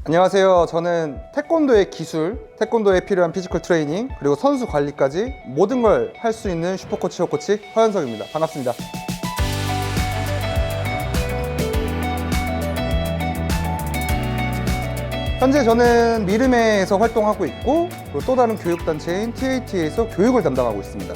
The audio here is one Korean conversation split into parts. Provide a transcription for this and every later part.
안녕하세요. 저는 태권도의 기술, 태권도에 필요한 피지컬 트레이닝, 그리고 선수 관리까지 모든 걸 할 수 있는 슈퍼코치 허코치 허현석입니다. 반갑습니다. 현재 저는 미르메에서 활동하고 있고, 그리고 또 다른 교육단체인 TAT에서 교육을 담당하고 있습니다.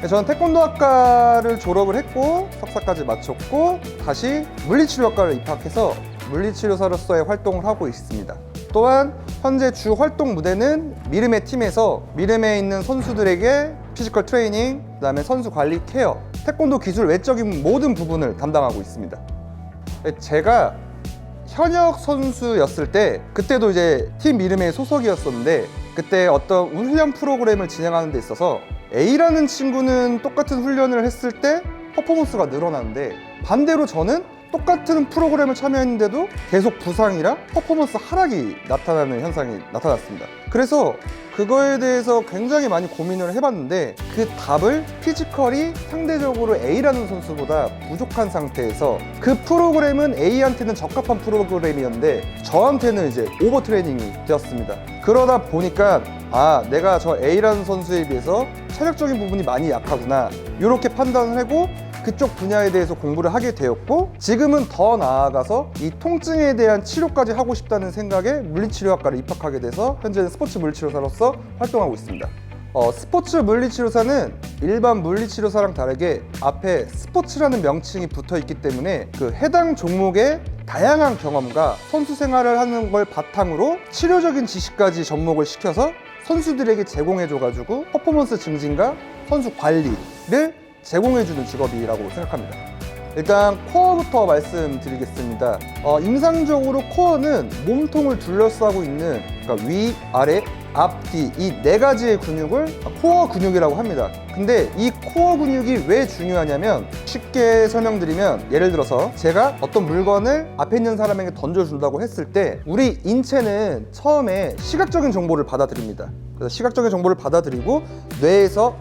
저는 태권도학과를 졸업을 했고 석사까지 마쳤고 다시 물리치료학과를 입학해서 물리치료사로서의 활동을 하고 있습니다. 또한 현재 주 활동 무대는 미르메 팀에서 미르메에 있는 선수들에게 피지컬 트레이닝, 그 다음에 선수 관리 케어, 태권도 기술 외적인 모든 부분을 담당하고 있습니다. 제가 현역 선수였을 때, 그때도 이제 팀 미르메 소속이었었는데, 그때 어떤 훈련 프로그램을 진행하는 데 있어서 A라는 친구는 똑같은 훈련을 했을 때 퍼포먼스가 늘어나는데, 반대로 저는 똑같은 프로그램을 참여했는데도 계속 부상이랑 퍼포먼스 하락이 나타나는 현상이 나타났습니다. 그래서 그거에 대해서 굉장히 많이 고민을 해봤는데, 그 답을 피지컬이 상대적으로 A라는 선수보다 부족한 상태에서, 그 프로그램은 A한테는 적합한 프로그램이었는데 저한테는 이제 오버 트레이닝이 되었습니다. 그러다 보니까 내가 저 A라는 선수에 비해서 체력적인 부분이 많이 약하구나, 이렇게 판단을 하고 그쪽 분야에 대해서 공부를 하게 되었고, 지금은 더 나아가서 이 통증에 대한 치료까지 하고 싶다는 생각에 물리치료학과를 입학하게 돼서 현재는 스포츠 물리치료사로서 활동하고 있습니다. 스포츠 물리치료사는 일반 물리치료사랑 다르게 앞에 스포츠라는 명칭이 붙어 있기 때문에 그 해당 종목의 다양한 경험과 선수 생활을 하는 걸 바탕으로 치료적인 지식까지 접목을 시켜서 선수들에게 제공해줘가지고 퍼포먼스 증진과 선수 관리를 제공해주는 직업이라고 생각합니다. 일단 코어부터 말씀드리겠습니다. 임상적으로 코어는 몸통을 둘러싸고 있는, 그러니까 위, 아래, 앞, 뒤, 이 네 가지의 근육을 코어 근육이라고 합니다. 근데 이 코어 근육이 왜 중요하냐면, 쉽게 설명드리면, 예를 들어서 제가 어떤 물건을 앞에 있는 사람에게 던져준다고 했을 때 우리 인체는 처음에 시각적인 정보를 받아들입니다. 그래서 시각적인 정보를 받아들이고 뇌에서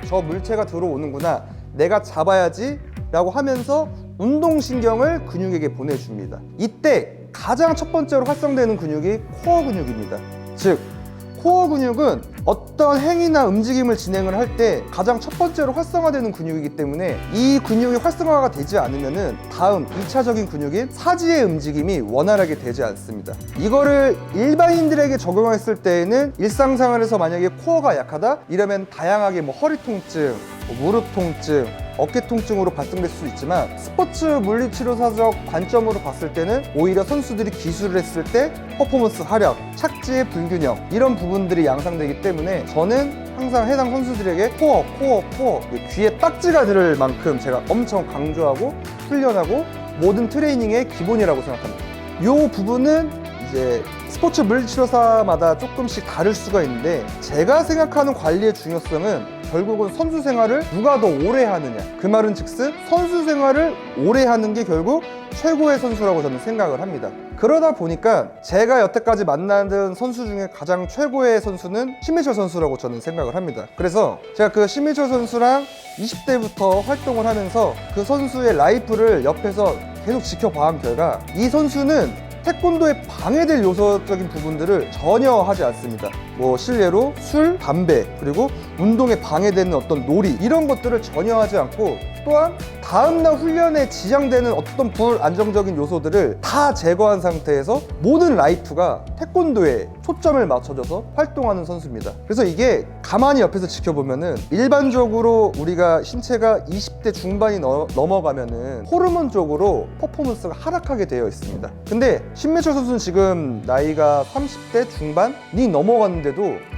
저 물체가 들어오는구나, 내가 잡아야지 라고 하면서 운동신경을 근육에게 보내줍니다. 이때 가장 첫 번째로 활성되는 근육이 코어 근육입니다. 즉, 코어 근육은 어떤 행위나 움직임을 진행을 할 때 가장 첫 번째로 활성화되는 근육이기 때문에, 이 근육이 활성화가 되지 않으면 다음 2차적인 근육인 사지의 움직임이 원활하게 되지 않습니다. 이거를 일반인들에게 적용했을 때에는 일상생활에서 만약에 코어가 약하다 이러면 다양하게 허리 통증, 무릎 통증, 어깨 통증으로 발생될 수 있지만, 스포츠 물리치료사적 관점으로 봤을 때는 오히려 선수들이 기술을 했을 때 퍼포먼스 하락, 착지의 불균형, 이런 부분들이 양상되기 때문에 저는 항상 해당 선수들에게 코어 귀에 딱지가 들을 만큼 제가 엄청 강조하고 훈련하고 모든 트레이닝의 기본이라고 생각합니다. 이 부분은 이제 스포츠 물리치료사마다 조금씩 다를 수가 있는데, 제가 생각하는 관리의 중요성은 결국은 선수 생활을 누가 더 오래 하느냐, 그 말은 즉슨 선수 생활을 오래 하는 게 결국 최고의 선수라고 저는 생각을 합니다. 그러다 보니까 제가 여태까지 만나던 선수 중에 가장 최고의 선수는 신민철 선수라고 저는 생각을 합니다. 그래서 제가 그 신민철 선수랑 20대부터 활동을 하면서 그 선수의 라이프를 옆에서 계속 지켜봐온 결과, 이 선수는 태권도에 방해될 요소적인 부분들을 전혀 하지 않습니다. 실례로 술, 담배, 그리고 운동에 방해되는 어떤 놀이, 이런 것들을 전혀 하지 않고, 또한 다음날 훈련에 지장되는 어떤 불안정적인 요소들을 다 제거한 상태에서 모든 라이프가 태권도에 초점을 맞춰줘서 활동하는 선수입니다. 그래서 이게 가만히 옆에서 지켜보면은, 일반적으로 우리가 신체가 20대 중반이 넘어가면은 호르몬적으로 퍼포먼스가 하락하게 되어 있습니다. 근데 신민철 선수는 지금 나이가 30대 중반이 넘어갔는데도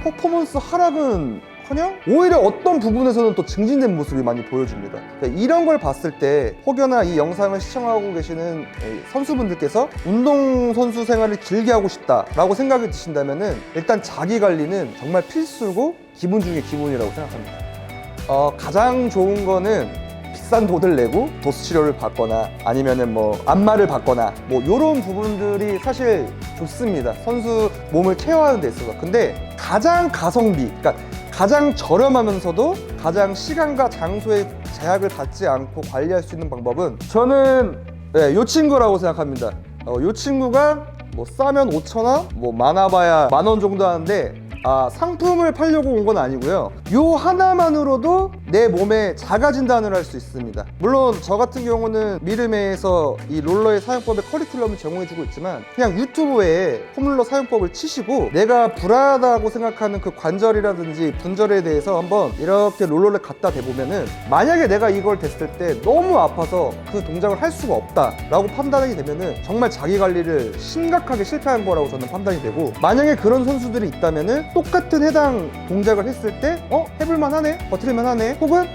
퍼포먼스 하락은 커녕 오히려 어떤 부분에서는 또 증진된 모습이 많이 보여줍니다. 이런 걸 봤을 때 혹여나 이 영상을 시청하고 계시는 선수분들께서 운동선수 생활을 길게 하고 싶다라고 생각이 드신다면, 일단 자기 관리는 정말 필수고 기본 중에 기본이라고 생각합니다. 가장 좋은 거는 비싼 돈을 내고 도수 치료를 받거나 아니면은 안마를 받거나 요런 부분들이 사실 좋습니다. 선수 몸을 케어하는 데 있어서. 근데 가장 가성비, 그러니까 가장 저렴하면서도 가장 시간과 장소의 제약을 받지 않고 관리할 수 있는 방법은 저는 이 친구라고 생각합니다. 이 친구가 뭐 싸면 5,000원, 뭐 많아봐야 10,000원 정도 하는데 상품을 팔려고 온 건 아니고요. 요 하나만으로도 내 몸에 자가 진단을 할 수 있습니다. 물론 저 같은 경우는 미르메에서 이 롤러의 사용법의 커리큘럼을 제공해주고 있지만 그냥 유튜브에 폼롤러 사용법을 치시고 내가 불안하다고 생각하는 그 관절이라든지 분절에 대해서 한번 이렇게 롤러를 갖다 대보면은 만약에 내가 이걸 댔을 때 너무 아파서 그 동작을 할 수가 없다 라고 판단이 되면은 정말 자기 관리를 심각하게 실패한 거라고 저는 판단이 되고, 만약에 그런 선수들이 있다면은 똑같은 해당 동작을 했을 때 해볼만 하네, 버틸만 하네, 혹은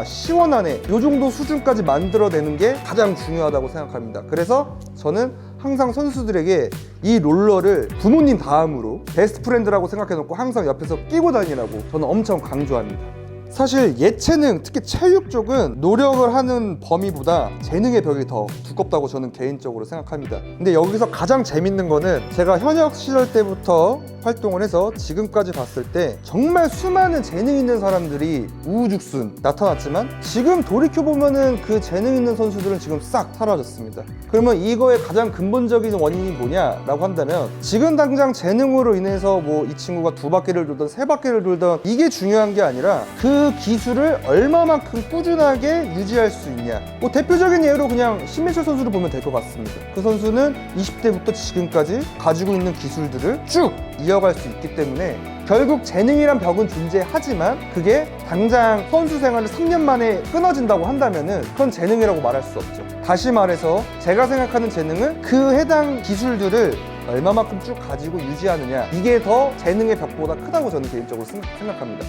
시원하네, 요 정도 수준까지 만들어내는 게 가장 중요하다고 생각합니다. 그래서 저는 항상 선수들에게 이 롤러를 부모님 다음으로 베스트 프렌드라고 생각해 놓고 항상 옆에서 끼고 다니라고 저는 엄청 강조합니다. 사실 예체능, 특히 체육 쪽은 노력을 하는 범위보다 재능의 벽이 더 두껍다고 저는 개인적으로 생각합니다. 근데 여기서 가장 재밌는 거는 제가 현역 시절 때부터 활동을 해서 지금까지 봤을 때 정말 수많은 재능 있는 사람들이 우후죽순 나타났지만 지금 돌이켜보면은 그 재능 있는 선수들은 지금 싹 사라졌습니다. 그러면 이거의 가장 근본적인 원인이 뭐냐라고 한다면, 지금 당장 재능으로 인해서 뭐 이 친구가 2바퀴를 돌든 3바퀴를 돌든 이게 중요한 게 아니라 그 기술을 얼마만큼 꾸준하게 유지할 수 있냐. 뭐 대표적인 예로 그냥 신민철 선수를 보면 될 것 같습니다. 그 선수는 20대부터 지금까지 가지고 있는 기술들을 쭉 이어갈 수 있기 때문에 결국 재능이란 벽은 존재하지만 그게 당장 선수 생활을 3년 만에 끊어진다고 한다면은 그건 재능이라고 말할 수 없죠. 다시 말해서 제가 생각하는 재능은 그 해당 기술들을 얼마만큼 쭉 가지고 유지하느냐, 이게 더 재능의 벽보다 크다고 저는 개인적으로 생각합니다.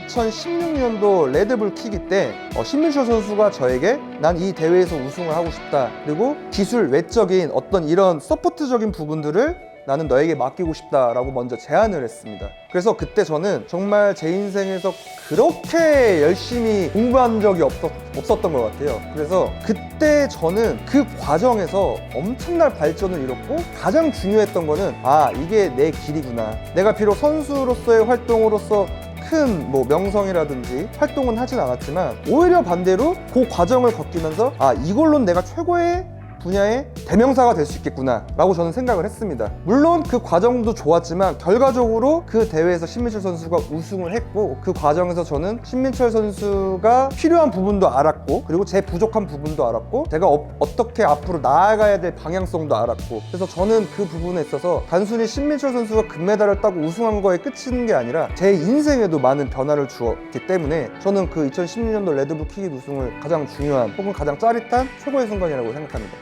2016년도 레드불 키기 때 신민철 선수가 저에게 난 이 대회에서 우승을 하고 싶다, 그리고 기술 외적인 어떤 이런 서포트적인 부분들을 나는 너에게 맡기고 싶다라고 먼저 제안을 했습니다. 그래서 그때 저는 정말 제 인생에서 그렇게 열심히 공부한 적이 없었던 것 같아요. 그래서 그때 저는 그 과정에서 엄청난 발전을 이뤘고, 가장 중요했던 거는 이게 내 길이구나. 내가 비록 선수로서의 활동으로서 큰 명성이라든지 활동은 하진 않았지만 오히려 반대로 그 과정을 거치면서 이걸로는 내가 최고의 분야의 대명사가 될 수 있겠구나 라고 저는 생각을 했습니다. 물론 그 과정도 좋았지만 결과적으로 그 대회에서 신민철 선수가 우승을 했고, 그 과정에서 저는 신민철 선수가 필요한 부분도 알았고, 그리고 제 부족한 부분도 알았고, 제가 어떻게 앞으로 나아가야 될 방향성도 알았고, 그래서 저는 그 부분에 있어서 단순히 신민철 선수가 금메달을 따고 우승한 거에 끝이는 게 아니라 제 인생에도 많은 변화를 주었기 때문에 저는 그 2016년도 레드불 킥 우승을 가장 중요한, 혹은 가장 짜릿한 최고의 순간이라고 생각합니다.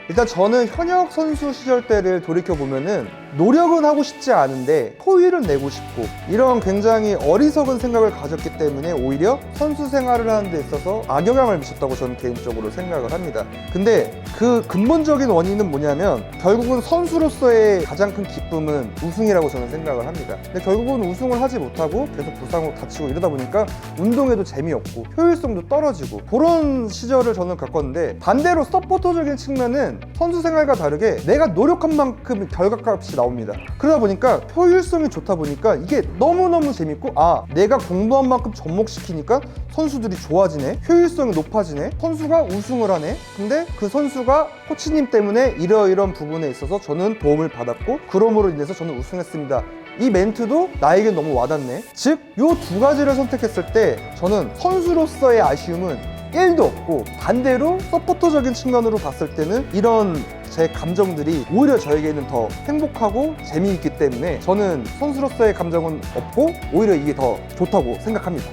일단 저는 현역 선수 시절 때를 돌이켜보면은 노력은 하고 싶지 않은데 효율은 내고 싶고, 이런 굉장히 어리석은 생각을 가졌기 때문에 오히려 선수 생활을 하는 데 있어서 악영향을 미쳤다고 저는 개인적으로 생각을 합니다. 근데 그 근본적인 원인은 뭐냐면 결국은 선수로서의 가장 큰 기쁨은 우승이라고 저는 생각을 합니다. 근데 결국은 우승을 하지 못하고 계속 부상으로 다치고 이러다 보니까 운동에도 재미없고 효율성도 떨어지고, 그런 시절을 저는 겪었는데, 반대로 서포터적인 측면은 선수 생활과 다르게 내가 노력한 만큼 결과값이 나옵니다. 그러다 보니까 효율성이 좋다 보니까 이게 너무너무 재밌고, 내가 공부한 만큼 접목시키니까 선수들이 좋아지네, 효율성이 높아지네, 선수가 우승을 하네. 근데 그 선수가 코치님 때문에 이러이러한 부분에 있어서 저는 도움을 받았고, 그럼으로 인해서 저는 우승했습니다. 이 멘트도 나에겐 너무 와닿네. 즉, 요 두 가지를 선택했을 때 저는 선수로서의 아쉬움은 1도 없고, 반대로 서포터적인 측면으로 봤을 때는 이런 제 감정들이 오히려 저에게는 더 행복하고 재미있기 때문에 저는 선수로서의 감정은 없고 오히려 이게 더 좋다고 생각합니다.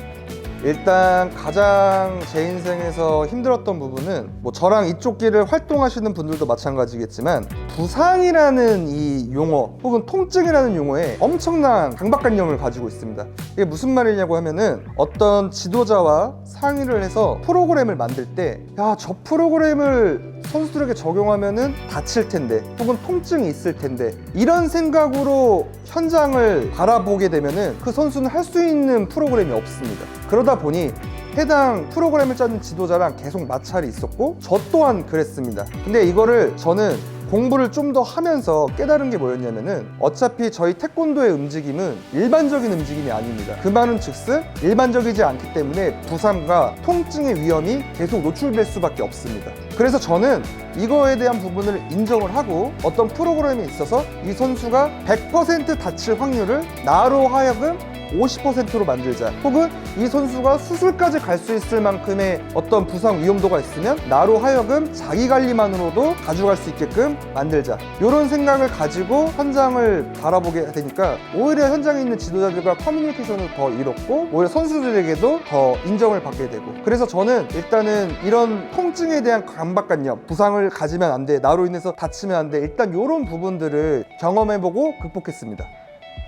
일단 가장 제 인생에서 힘들었던 부분은 저랑 이쪽 길을 활동하시는 분들도 마찬가지겠지만, 부상이라는 이 용어 혹은 통증이라는 용어에 엄청난 강박관념을 가지고 있습니다. 이게 무슨 말이냐고 하면은, 어떤 지도자와 상의를 해서 프로그램을 만들 때 저 프로그램을 선수들에게 적용하면은 다칠 텐데, 혹은 통증이 있을 텐데, 이런 생각으로 현장을 바라보게 되면은 그 선수는 할 수 있는 프로그램이 없습니다. 그러다 보니 해당 프로그램을 짜는 지도자랑 계속 마찰이 있었고, 저 또한 그랬습니다. 근데 이거를 저는 공부를 좀 더 하면서 깨달은 게 뭐였냐면은 어차피 저희 태권도의 움직임은 일반적인 움직임이 아닙니다. 그 말은 즉슨 일반적이지 않기 때문에 부상과 통증의 위험이 계속 노출될 수밖에 없습니다. 그래서 저는 이거에 대한 부분을 인정을 하고 어떤 프로그램에 있어서 이 선수가 100% 다칠 확률을 나로 하여금 50%로 만들자, 혹은 이 선수가 수술까지 갈 수 있을 만큼의 어떤 부상 위험도가 있으면 나로 하여금 자기 관리만으로도 가져갈 수 있게끔 만들자, 이런 생각을 가지고 현장을 바라보게 되니까 오히려 현장에 있는 지도자들과 커뮤니케이션을 더 이뤘고 오히려 선수들에게도 더 인정을 받게 되고, 그래서 저는 일단은 이런 통증에 대한 강박관념, 부상을 가지면 안 돼, 나로 인해서 다치면 안 돼, 일단 이런 부분들을 경험해보고 극복했습니다.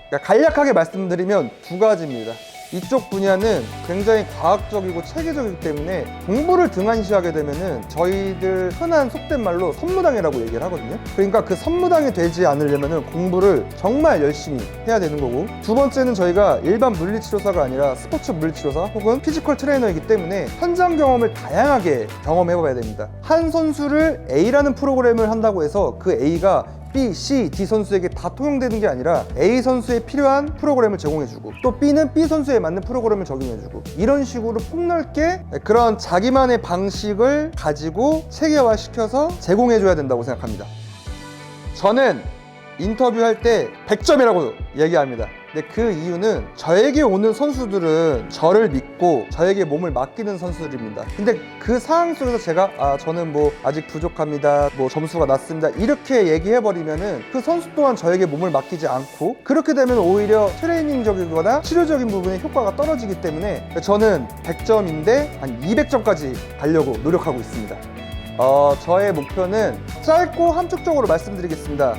그러니까 간략하게 말씀드리면 두 가지입니다. 이쪽 분야는 굉장히 과학적이고 체계적이기 때문에 공부를 등한시하게 되면은 저희들 흔한 속된 말로 선무당이라고 얘기를 하거든요. 그러니까 그 선무당이 되지 않으려면은 공부를 정말 열심히 해야 되는 거고, 두 번째는 저희가 일반 물리치료사가 아니라 스포츠 물리치료사 혹은 피지컬 트레이너이기 때문에 현장 경험을 다양하게 경험해 봐야 됩니다. 한 선수를 A라는 프로그램을 한다고 해서 그 A가 B, C, D 선수에게 다 통용되는 게 아니라 A 선수에 필요한 프로그램을 제공해주고 또 B는 B 선수에 맞는 프로그램을 적용해주고, 이런 식으로 폭넓게 그런 자기만의 방식을 가지고 체계화시켜서 제공해줘야 된다고 생각합니다. 저는 인터뷰할 때 100점이라고 얘기합니다. 근데 그 이유는 저에게 오는 선수들은 저를 믿고 저에게 몸을 맡기는 선수들입니다. 근데 그 상황 속에서 제가 저는 뭐 아직 부족합니다, 뭐 점수가 낮습니다, 이렇게 얘기해버리면은 그 선수 또한 저에게 몸을 맡기지 않고, 그렇게 되면 오히려 트레이닝적이거나 치료적인 부분에 효과가 떨어지기 때문에 저는 100점인데 한 200점까지 가려고 노력하고 있습니다. 저의 목표는 짧고 함축적으로 말씀드리겠습니다.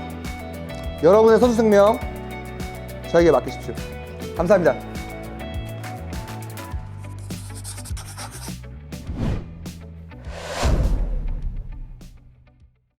여러분의 선수 생명 저에게 맡기십시오. 감사합니다.